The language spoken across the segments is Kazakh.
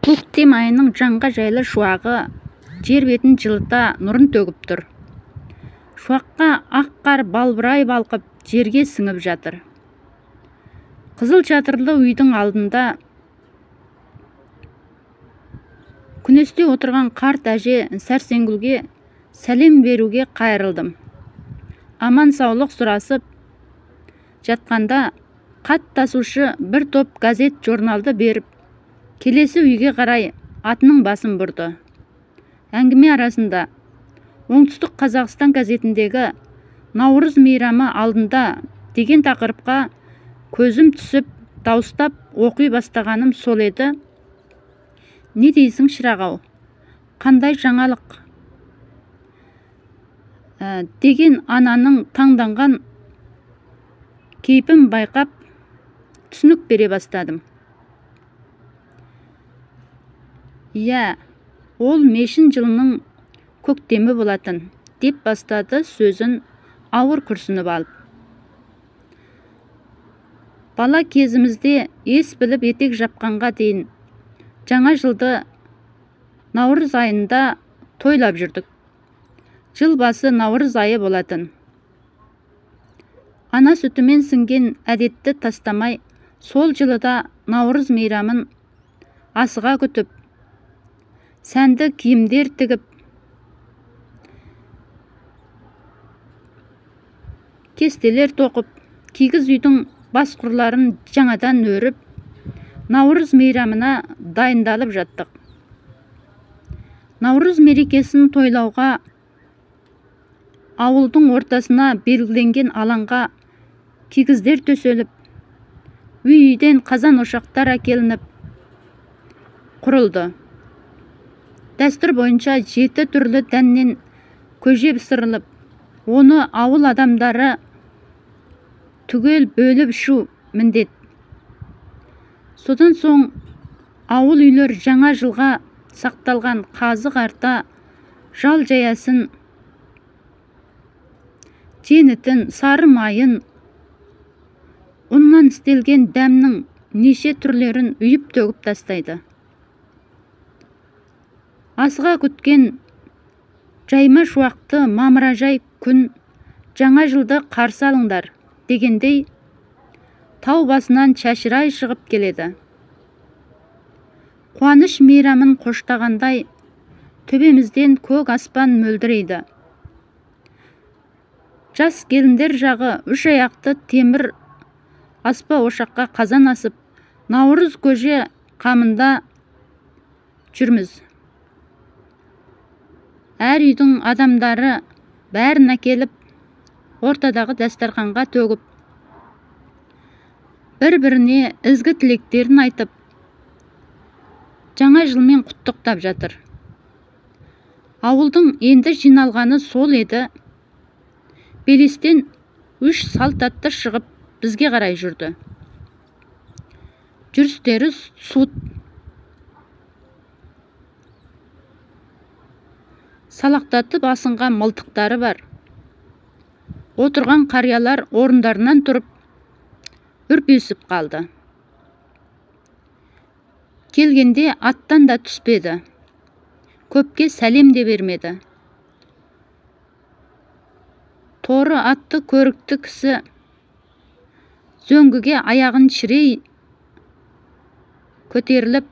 Көктем айының жанға жайлы шуағы жер бетін жылыта нұрын төгіп тұр. Шуаққа ақ қар балбырай балқып жерге сіңіп жатыр. Қызыл шатырлы үйдің алдында күнесте отырған қарт әже Сәрсенгүлге сәлем беруге қайырылдым. Аман саулық сұрасып жатқанда хат тасушы бір топ газет журналды беріп, келесі үйге қарай атының басын бұрды. Әңгіме арасында Оңтүстік Қазақстан газетіндегі Наурыз мейрамы алдында деген тақырыпқа көзім түсіп, дауыстап оқи бастағаным сол еді. Не дейсің шырағау? Қандай жаңалық? Деген ананың таңданған кейпін байқап түсінік бере бастадым. Иә, ол мешін жылының көктемі болатын, деп бастады сөзін ауыр күрсініп алып. Бала кезімізде ес біліп етек жапқанға дейін жаңа жылды наурыз айында тойлап жүрдік. Жыл басы наурыз айы болатын. Ана сүтімен сіңген әдетті тастамай, сол жылыда наурыз мейрамын асыға күтіп, сәнді киімдер тігіп, кестелер тоқып, кигіз үйдің басқұрларын жаңадан өріп, наурыз мейрамына дайындалып жаттық. Наурыз мерекесін тойлауға ауылдың ортасына белгіленген алаңға кигіздер төселіп, үй-үйден қазан ошақтар әкелініп құрылды. Дәстүр бойынша 7 түрлі дәннен көже пісіріліп, оны ауыл адамдары түгел бөліп ішу міндет. Содан соң ауыл үйлер жаңа жылға сақталған қазы қарта, жал жаясын, жеңітін, сары майын, ұннан істелген дәмнің неше түрлерін үйіп төгіп тастайды. Асыға күткен жайма шуақты мамыражай күн, жаңа жылды қарсы алыңдар дегендей тау басынан шашырай шығып келеді. Қуаныш мейрамын қоштағандай төбемізден көк аспан мөлдірейді. Жас келіндер жағы 3 аяқты темір аспа ошаққа қазан асып, наурыз көже қамында жүрміз. Әр үйдің адамдары бәрін әкеліп, ортадағы дастарханға төгіп, бір-біріне ізгі тілектерін айтып, жаңа жылмен құттықтап жатыр. Ауылдың енді жиналғаны сол еді. Белестен 3 салт атты шығып бізге қарай жүрді. Жүрістері суыт. Салақтатып асынған мылтықтары бар. Отырған қариялар орындарынан тұрып, үрпесіп қалды. Келгенде аттан да түспеді. Көпке сәлем де бермеді. Торы атты көрікті кісі зөңгіге аяғын шірей көтеріліп,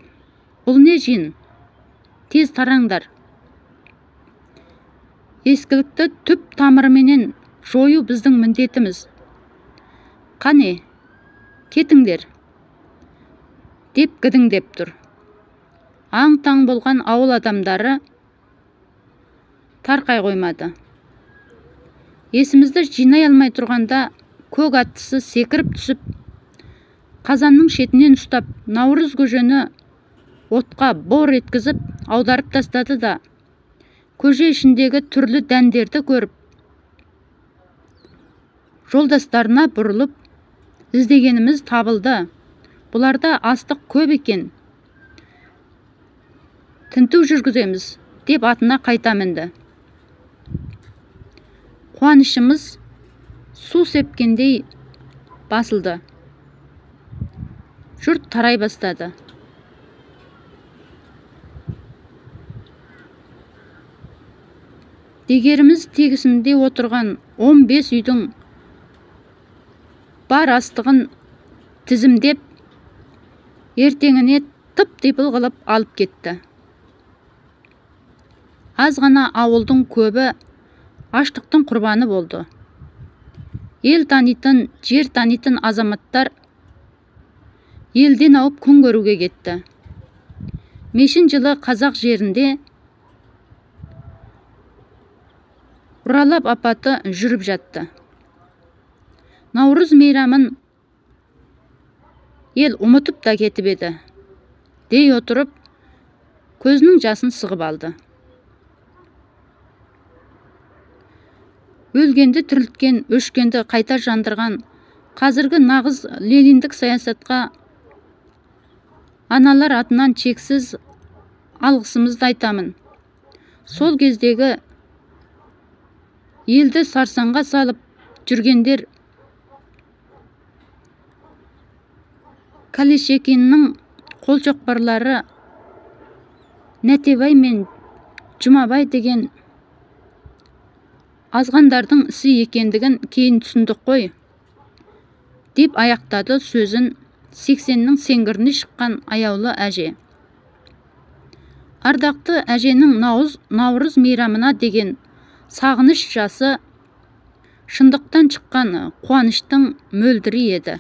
бұл не жин? Тез тараңдар. Ескілікті түп тамырыменен жою біздің міндетіміз. Қане, кетіңдер, деп гідіңдеп тұр. Аң-таң болған ауыл адамдары тарқай қоймады. Есімізді жинай алмай тұрғанда көк аттысы секіріп түсіп, қазанның шетінен ұстап, наурыз көжені отқа бор еткізіп, аударып тастады да, көже ішіндегі түрлі дәндерді көріп, жолдастарына бұрылып, іздегеніміз табылды. Бұларда астық көп екен. Тінту жүргіземіз, деп атына қайта мінді. Қуанышымыз су сепкендей басылды. Жұрт тарай бастады. дегеріміз тегісінде отырған 15 үйдің бар астығын тізімдеп, ертеңіне тып-типыл қылып алып кетті. Аз ғана ауылдың көбі аштықтың құрбаны болды. Ел танитын, жер танитын азаматтар елден ауып күн көруге кетті. Мешін жылы қазақ жерінде ұралап апаты жүріп жатты. Наурыз мейрамын ел ұмытып та кетіп еді. Дей отырып, көзінің жасын сығып алды. Өлгенді тірілткен, өшкенді қайта жандырған қазіргі нағыз лениндік саясатқа аналар атынан чексіз алғысымызды айтамын. Сол кездегі елді сарсаңға салып жүргендер Калешекиннің қолшоқпарлары Нәтебай мен Жұмабай деген азғандардың ісі екендігін кейін түсіндік қой, деп аяқтады сөзін 80-нің сеңгіріне шыққан аяулы әже. Ардақты әженің наурыз мейрамына деген сағыныш жасы шындықтан шыққан қуаныштың мөлдірі еді.